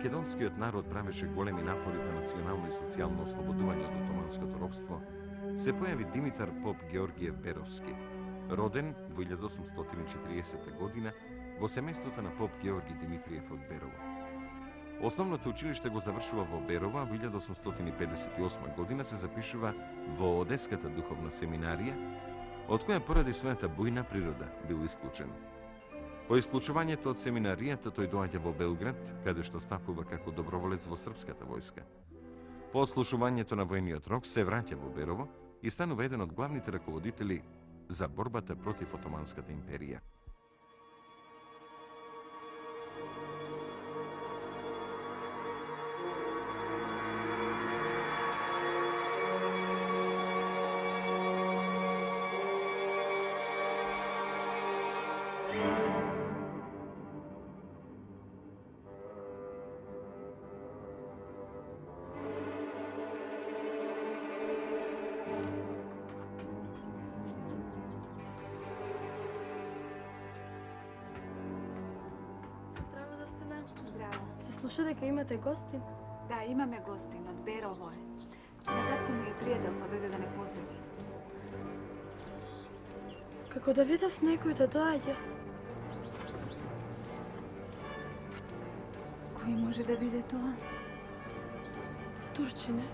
македонскиот народ правеше големи напори за национално и социјално ослободување од отоманското робство, се појави Димитар Поп Георгиев Беровски, роден во 1840 година во семејството на поп Георги Димитриев од Берово. Основното училиште го завршува во Берово, а во 1858 година се запишува во Одеската духовна семинарија, од која поради својата бујна природа бил исклучен. По исклучувањето од семинаријата тој доаѓа во Белград, каде што стапува како доброволец во српската војска. По отслушувањето на војниот рок се враќа во Берово и станува еден од главните раководители за борбата против Отоманската империја. Слуша дека имате гости? Да, имаме гостин од Берово е. Татко ми е пријател, па дојде да не посети. Како да видов некој да доаѓа. Кој може да биде тоа? Турчине.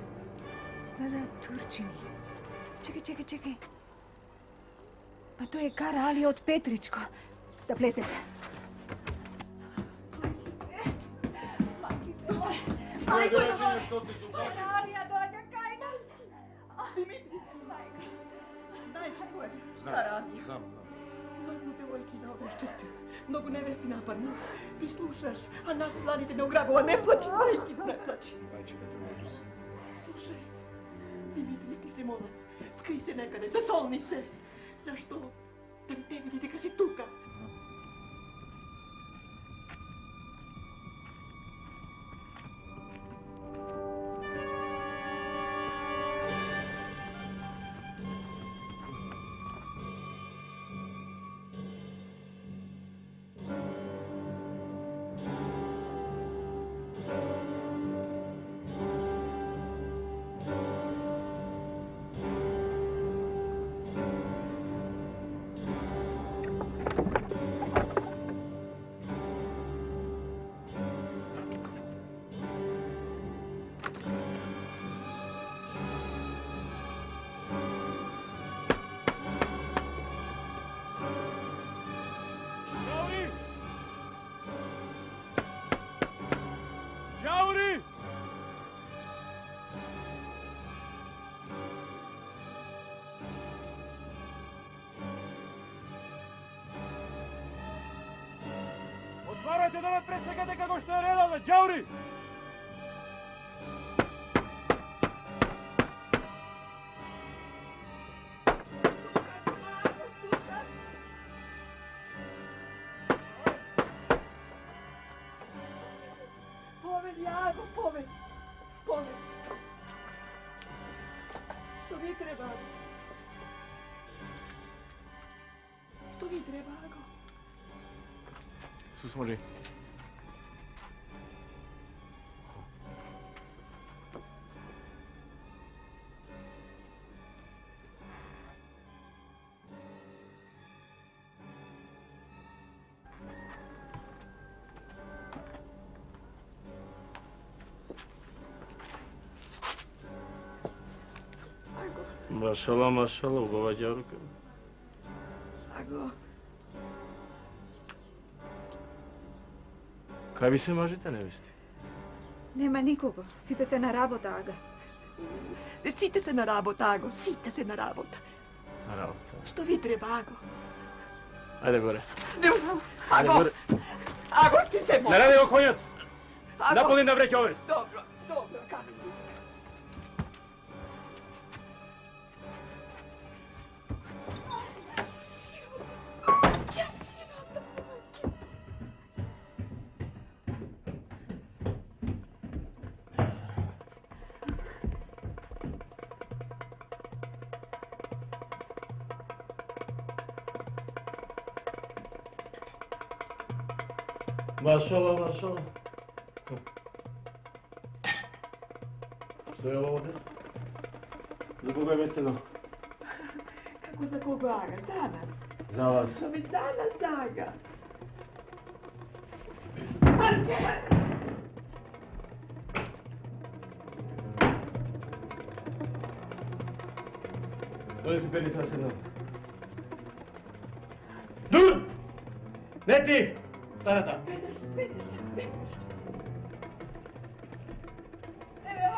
Да, турчини. Чекај. Па тој е Кара Али од Петричко. Да влеземе. Мајко, што ти се укажи? Алија доаѓа кај нас. Димитри, мајка. Знаеш кој е? Стара Анија. Знам. Многу девојчина обесчести. Многу невести нападна. Ти слушаш, а нас сланите не ограбува. Не плачи, мајки, не плачи. Мајче, не тревожи се. Слушај, Димитри, ти се молам. Скри се некаде, засолни се. Зашто? Да не те види дека си тука. Отварате да ме пречекате како што е редовно, џаури! Повели, Аго, повели. Повели. Што ви треба, Аго? Што ви треба, Аго? Susmori. Машала, убава ѓаврука. Аго. Кај ви се мажите, невести? Нема никого. Сите се на работа, Ага. Сите се на работа, Аго. Сите се на работа. На работа. Што ви треба, Аго? Ајде горе. Не, Ајде Аго. горе. Аго, ти се молам. Не ради го коњот! Аго. Наполни да вреќе овес. Добро, како? Машала. Što je ovo ovdje? Za koga je vezano? Kako za koga, Aga? Za nas. Za vas. To mi za nas, Aga. Marče! Dole si peni sa sednom. Dur! Ne ti! Starata! Vidiš.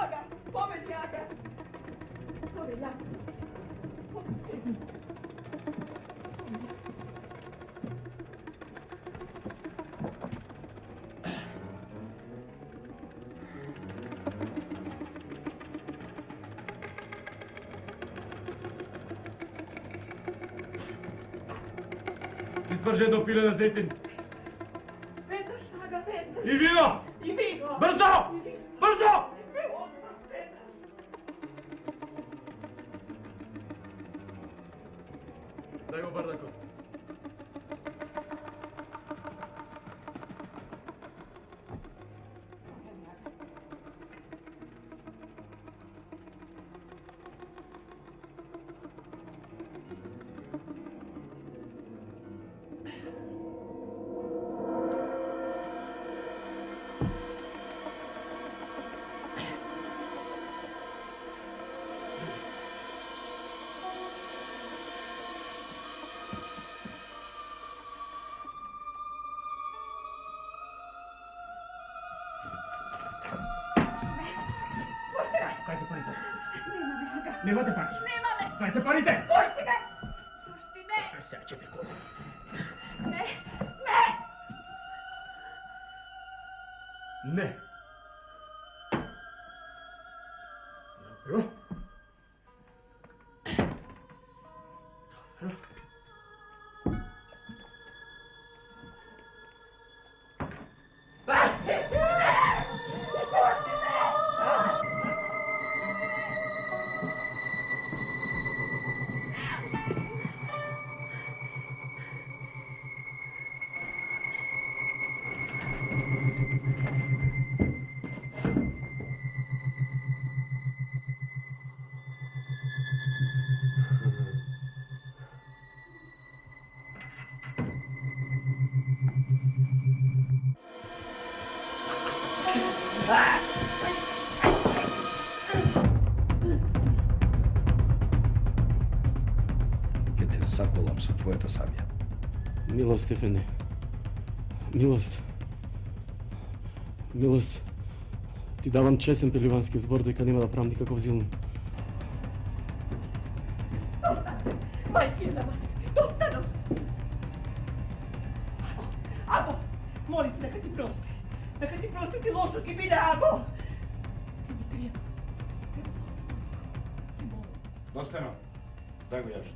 Aga, povedi, Aga. Povedi, Aga. Povedi. Isprženo pile na zetin. Vedaš, Aga, vedaš. I vino! I vino. Brzo! Brzo! Evo, vedaš. Daj go bardako. Kaj se parite? Nema me, Aga. Nemate pari. Nema me. Kaj se parite? Pušti me. Pušti me. Sad ćete ko. Ne. Ne. Ne. Dobro. Dobro. Ке те заколам со твојата сабја. Милост, Ефенди. Милост. Милост. Ти давам чесен пеливански збор дека нема да правам никаков зилум. Majke, dostanu! Ago, molim se neka ti prosti. Neka ti prosti ti lošo ki bide, Ago! Dimitrije, te molim. Достано. Дај го јаш.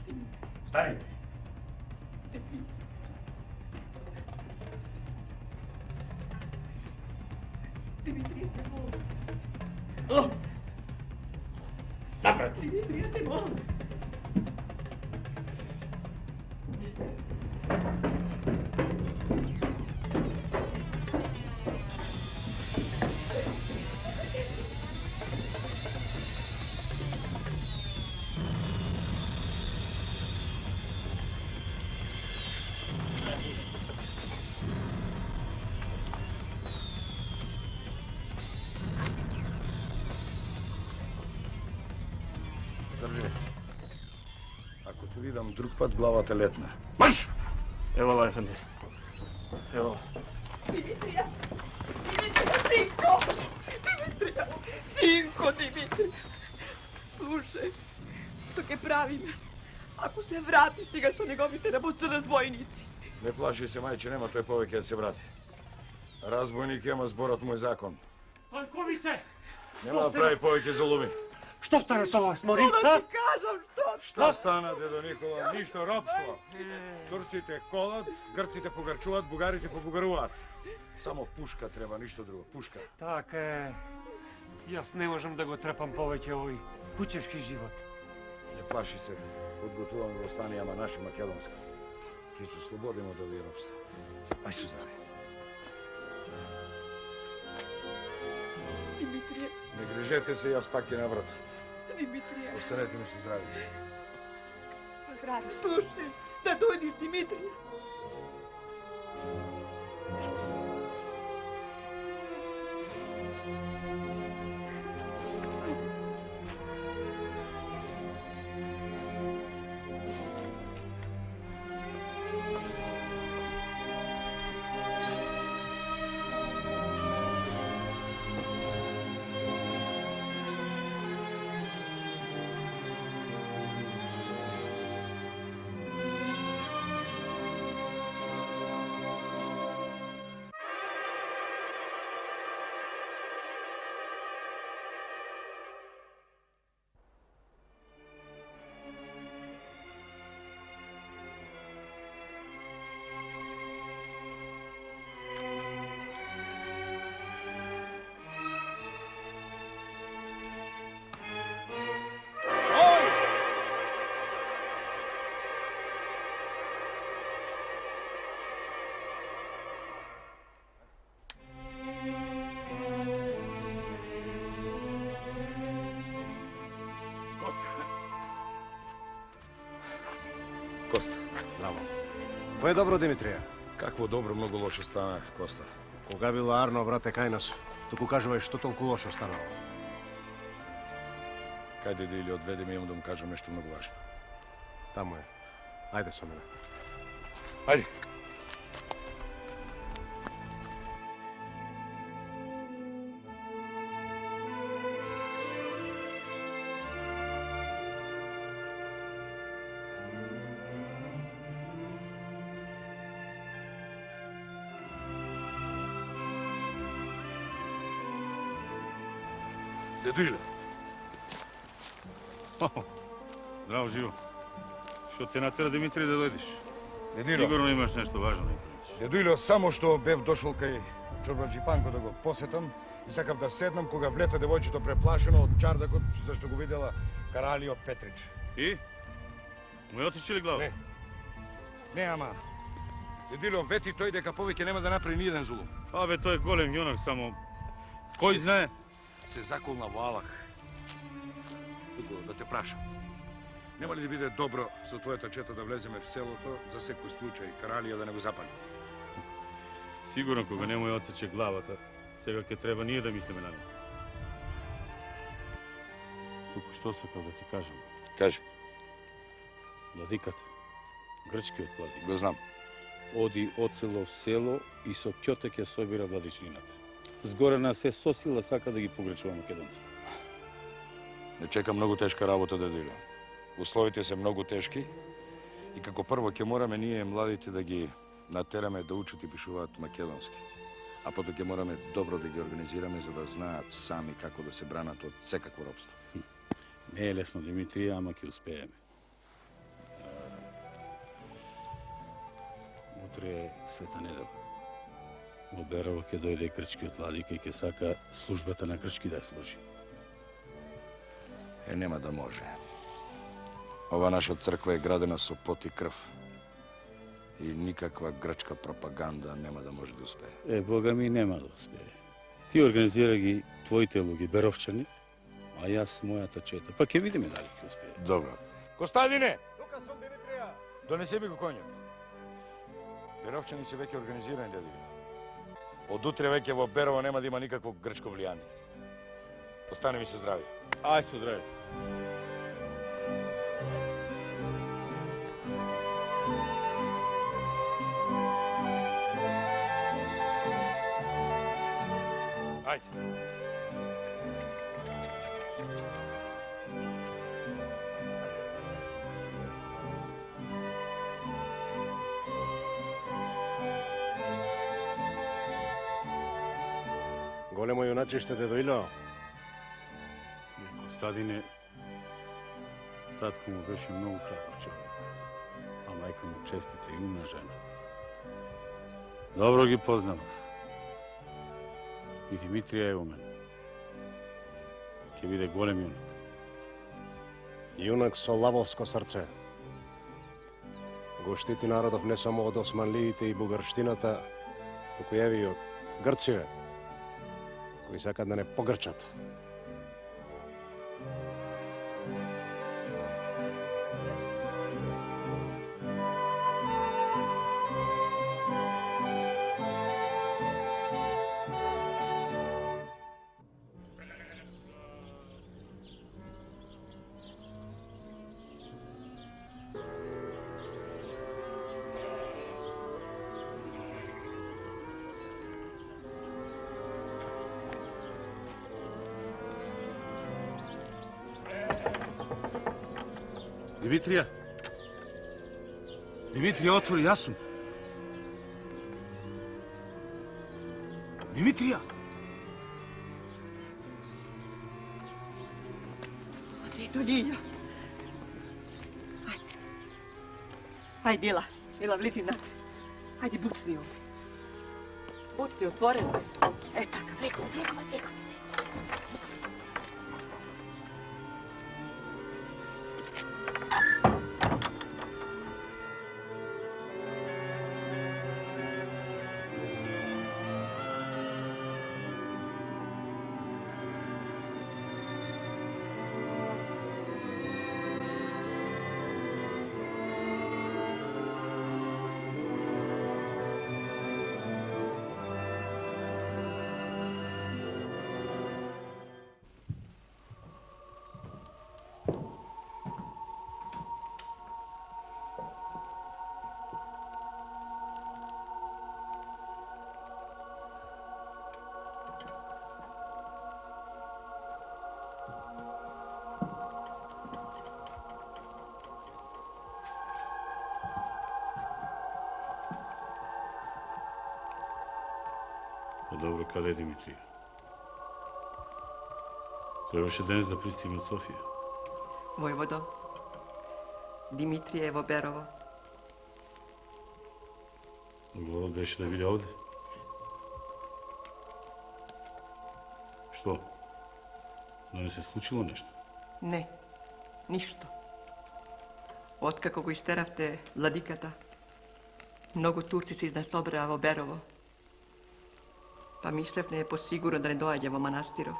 Димитрije, Стани. Димитрije, te molim. Напред! Димитрije, te molim. Држи. Ако те видам друг пат, главата летна. Марш! Ево, Ефенди. Ево. Димитрija! Dimitrija, sinko! Dimitrija! Sinko, Dimitrija! Slušaj, što ke pravim? Ako se vratiš, će ga su njegovite na bocu razbojnici. Не плаши се, мајче, нема тој повеќе да се врати. Разбойник има зборот мој закон. Панковице! Нема да прави повеќе зулуми. Што стане со вас, Морин? To da ti kažem što? Шта стана, дедо Никола? Ништо робство. Турците колат, грците погарчуваат, бугарите побугаруваат. Само пушка треба, ништо друго. Пушка. Така е. Јас не можам да го трпам повеќе овој кучешки живот. Не плаши се. Подготувам го стани, ама наши македонска. Ке се слободимо од овие робства. Ај Сузане. Димитрije, Не грижете се, јас пак ќе наврат. Димитрije, Останете ми се здрави. Sa zdravim. slušaj, da dođeš, Dimitrije. Коста. Браво. Кој е добро, Димитрија? Какво добро, многу лошо стана, Коста. Кога било Арно, брате, кај нас? Туку кажуваш што толку лошо станало. Кајде да или одведе ми, имам да му кажам нешто многу важно. Таму е. Ајде со мене. Ајде. Дедујле. Здраво, живо. Што те натера, Димитри, да дојдеш? Дедујле. Сигурно имаш нешто важно да ми кажеш. Дедујле, само што бев дошол кај Чорбаджи Панко да го посетам и сакав да седнам кога влета девојчето преплашено од чардакот зашто го видела Каралио Петрич. И? Му ја отичи ли глава? Не. Не, ама. Дедујле, вети тој дека повеќе нема да направи ни еден зулум. Абе, тој е голем јунак, само кој знае? Се заколна во Аллах. Туку да те прашам. Нема ли да биде добро со твојата чета да влеземе в селото за секој случај Каралија да не го запали? Сигурно кога не му ја отсече главата, сега ќе треба ние да мислиме на него. Туку што сакав да ти кажам? Кажи. Владиката, грчкиот владик, Го знам. оди оцело в село и со ќоте ќе собира владичнината. Згоре на се со сила сака да ги погречува македонците. Не чека многу тешка работа, Дедујле. Условите се многу тешки и како прво ќе мораме ние младите да ги натераме да учат и пишуваат македонски. А потоа ќе мораме добро да ги организираме за да знаат сами како да се бранат од секакво робство. Не е лесно, Димитрија, ама ќе успееме. Утре е Света недела. Во Берово ќе дојде грчкиот владика и ќе сака службата на грчки да ја служи. Нема да може. Ова наша црква е градена со пот и крв. И никаква грчка пропаганда нема да може да успее. Бога ми, нема да успее. Ти организира ги твоите луѓе, беровчани, а јас мојата чета. Па ќе видиме дали ќе успее. Добро. Костадине! Тука сум, Димитрија! Донеси ми го конјот. Беровчани се веќе организирани, дедујле. Од утре веќе во Берово нема да има никакво грчко влијание. Остане ми се здрави. Ај се здрави. Ајде. Големо јуначиште, Дедујло. Костадине, татко му беше многу храбар човек, а мајка му честита и умна жена. Добро ги познавав. И Димитрија е умен. Ќе биде голем јунак. Јунак со лавовско срце. Го штити народов не само од османлиите и бугарштината, туку еви и од Грција. кои сакаат да не погрчат. Димитрија? Димитрија, отвори, јас сум. Димитрија! Ето Лилja. Ajde. Ajde, Ila, vlizi napred. Ajde, bucni ovdje. Bucni, otvoreno. E, takav, vjekovaj. Pa dobro, kada je Dimitrija? Trebаше денес да пристигне от София. Vojvodo, Dimitrijevo Berovo. Могло беше да видя овде. Што? Да не се случило нешто? Ne, ništo. Otkako go isteravte vladikata, mnogo Turci se iz nas obrava o Berovo. Pa mislevne je posigurno da ne dođe vo manastirov.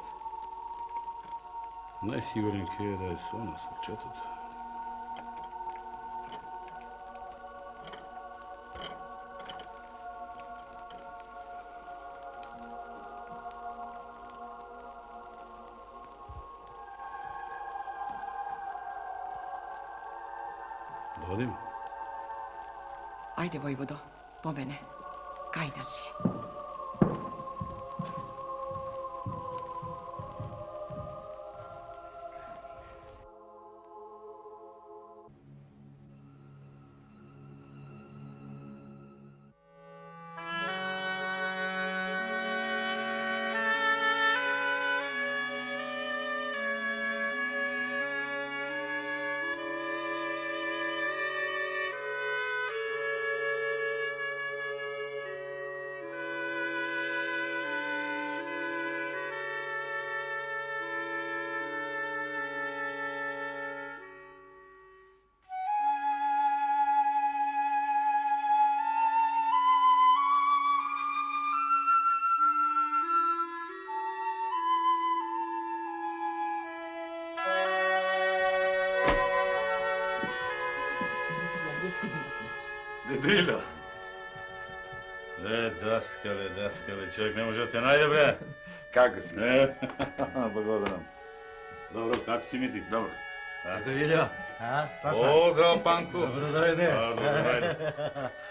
Najsiguren je da je со нас отчетот. Да одим? Ajde, Vojvodo, po mene. Kaj nas je? Дедиля! Даскале, човек не може да те најде, бре. Како си? Благодарам. Добро, како си ми ти? Добро. Дедиля, О, здрав, Панко. Добро дојде. Добро дојде.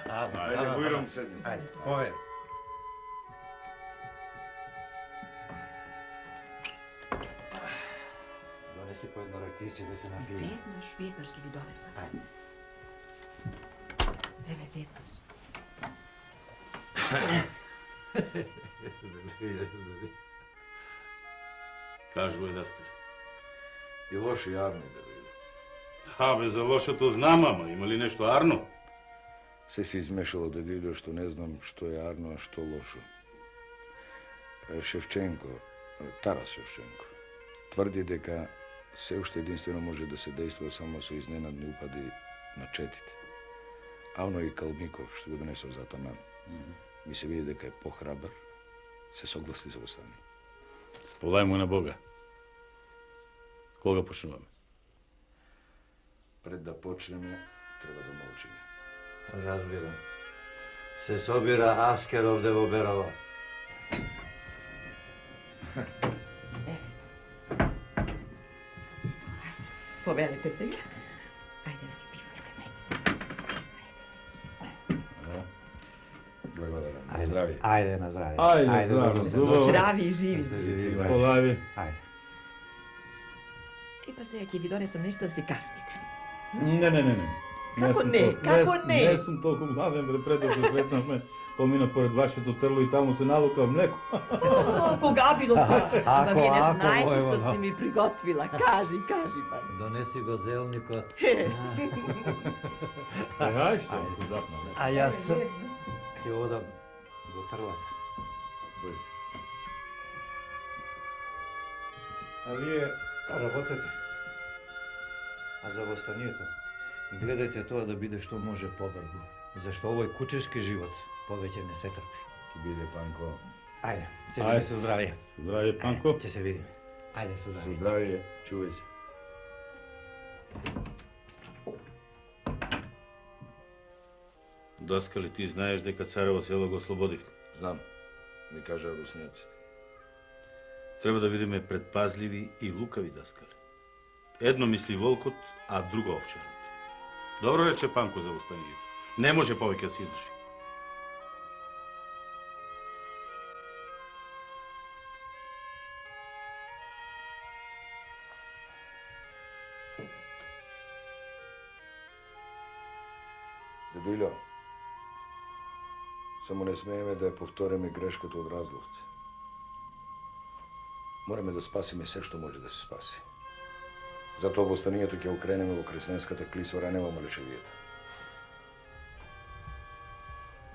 Ајде, бујром седни. Ајде, пове. Донеси по едно ракијче да се напие. Vednoš ќе ви донесам. Ајде. Еве, веднош. Кажувај, даскале. И лоши јарни да види. Абе, за лошото знам, ама има ли нешто арно? Се се измешало дедилјо што не знам што е арно, а што лошо. Шевченко, Тарас Шевченко, тврди дека се уште единствено може да се дејства само со изненадни упади на четите. А оној Калмиков што го донесов за атаман, ми се види дека е похрабар, се согласи за остане. Сполајмо на Бога. Кога почнуваме? Пред да почнеме, треба да молчиме. Разбирам. Се собира Аскер овде во Берово. Повелите сега. Ајде да ги пивнете меѓу. Благодарам. На здравје. Ајде на здравје. Ајде, здраво, зубаво. Здрави и живи. Полави. Ајде. И па сега ќе ви донесам нешто да си каснете. Не. Како не? Како не? Не сум толку гладен, бре, пред да се сретнавме, помина поред вашето трло и таму се налука млеко. Кога било тоа? Ако, Вие не ако, знаете што војводо. сте ми приготвила. Кажи, па. Донеси го зелникот. Ајде, што се запна. А јас ќе одам до трлата. А вие работете. А за востанието, гледајте тоа да биде што може побрзо. Зашто овој кучешки живот повеќе не се трпи. Ки биде, Панко. Ајде, се видиме со здравје. Здравје, Панко. Ќе се видиме. Ајде со Со здравје. здравје, чувај се. Даскали, ти знаеш дека Царево село го ослободивме. Знам, ми кажаа руснаците. Треба да бидеме предпазливи и лукави, Даскали. Едно мисли волкот, а друго овчарот. Добро рече Панко за востанието. Не може повеќе да се издржи. Дедујло, само не смееме да ја повториме грешката од Разловци. Мораме да спасиме се што може да се спаси. Затоа востанието ќе окренеме во Кресненската клисора, а не во Малешевијата.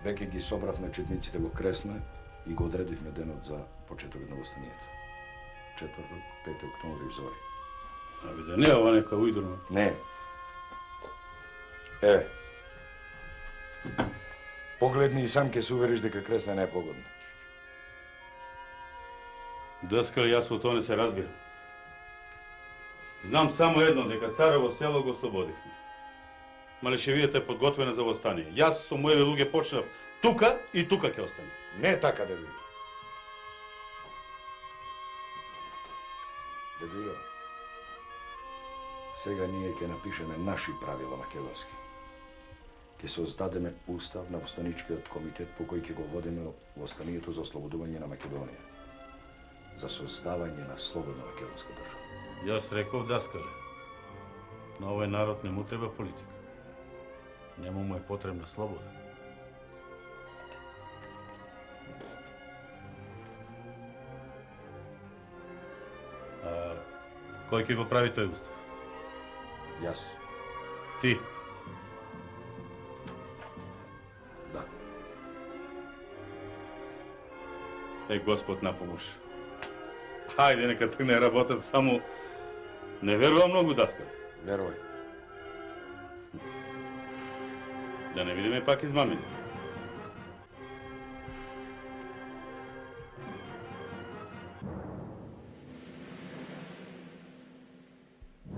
Веќе ги собравме четниците во Кресна и го одредивме денот за почетокот на востанието. 4. 5. октомври взори. А биде не ова нека ујдурно. Не. Еве. Погледни и сам ќе се увериш дека Кресна не е погодна. Даскали, јас во тоа не се разбирам. Знам само едно, дека Царево село го ослободивме. Малешевијата е подготвена за востание. Јас со моите луѓе почнав тука и тука ќе остане. Не е така, дедујло. Дедујло, сега ние ќе напишеме наши правила македонски. Ќе создадеме устав на востаничкиот комитет по кој ќе го водиме востанието за ослободување на Македонија. За создавање на слободна македонска држава. Јас реков, Даскале, на овој народ не му треба политика. Нему му е потребна слобода. А кој ќе го прави тој устав? Јас. Ти. Да. Е, Господ на помош. Хајде, нека тргне работат, само не верувам многу, Даскале. Верувај. Да не видиме пак измамени.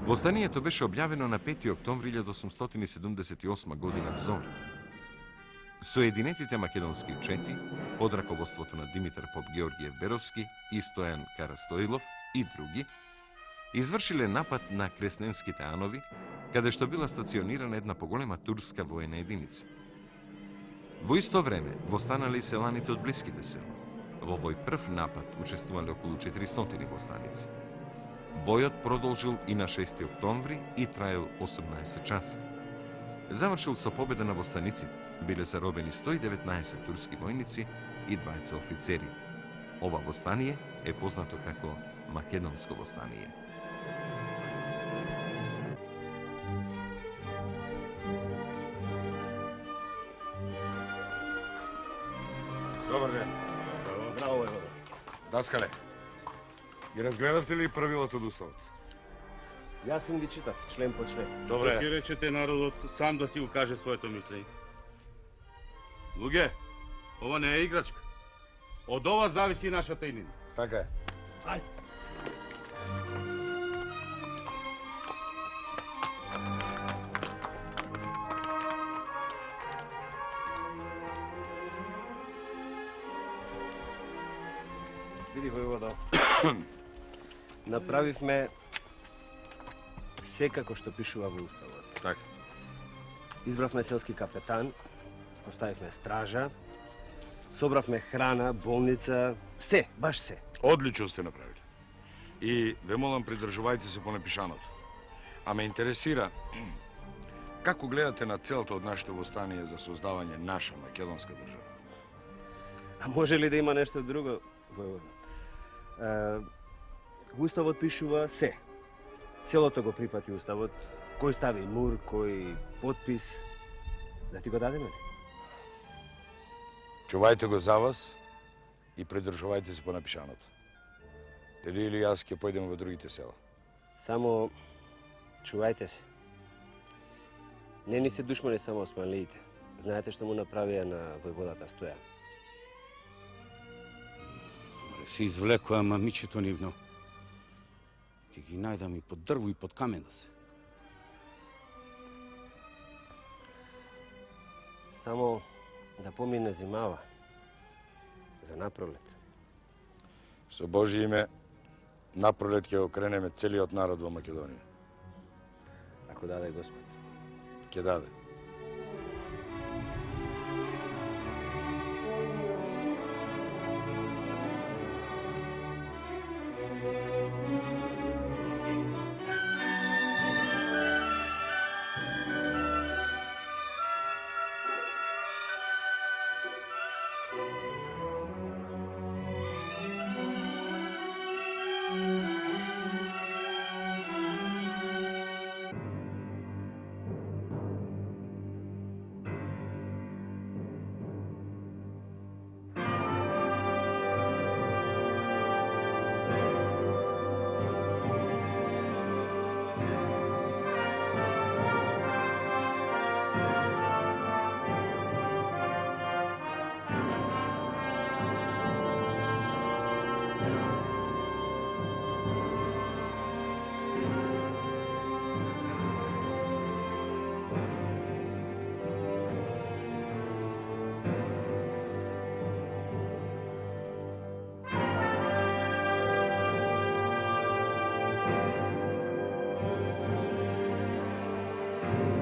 Востанието беше објавено на 5. октомври 1878 година в Зори. Соединетите македонски чети, под раководството на Димитар Поп Георгиев Беровски и Стојан Карастоилов и други, извршиле напад на Кресненските анови, каде што била стационирана една поголема турска воена единица. Во исто време востанале и селаните од блиските села. Во овој прв напад учествувале околу 400 востаници. Бојот продолжил и на 6. октомври и траел 18 часа. Завршил со победа на востаниците, биле заробени 119 турски војници и 20 офицери. Ова востание е познато како Македонско востание. Добар ден. Браво, војводо. Даскале, ги разгледавте ли правилата од уставот? Јас сум ги читав, член по член. Добре. Ќе речете народот сам да си го каже своето мислење. Луѓе, ова не е играчка. Од ова зависи нашата иднина. Така е. Ajde. Види, војводо, направивме се како што пишува во уставот. Така. Избравме селски капетан, поставивме стража, собравме храна, болница, се, баш се. Одлично сте направили. И ве молам, придржувајте се по напишаното. А ме интересира, како гледате на целото од нашето востание за создавање наша македонска држава? А може ли да има нешто друго, војводо? Уставот пишува се. Селото го прифати уставот. Кој стави мур, кој подпис. Да ти го дадеме ли? Чувајте го за вас и придржувајте се по напишаното. Дали или јас ќе појдем во другите села. Само чувајте се. Не ни се душмани само османлиите. Знаете што му направија на војводата Стојан? Се извлекоа мамичето нивно. Ќе ги најдам и под дрво и под камен да се. Само да помине зимава. За напролет. Со Божие име, напролет ќе окренеме целиот народ во Македонија. Ако даде Господ. Ќе даде.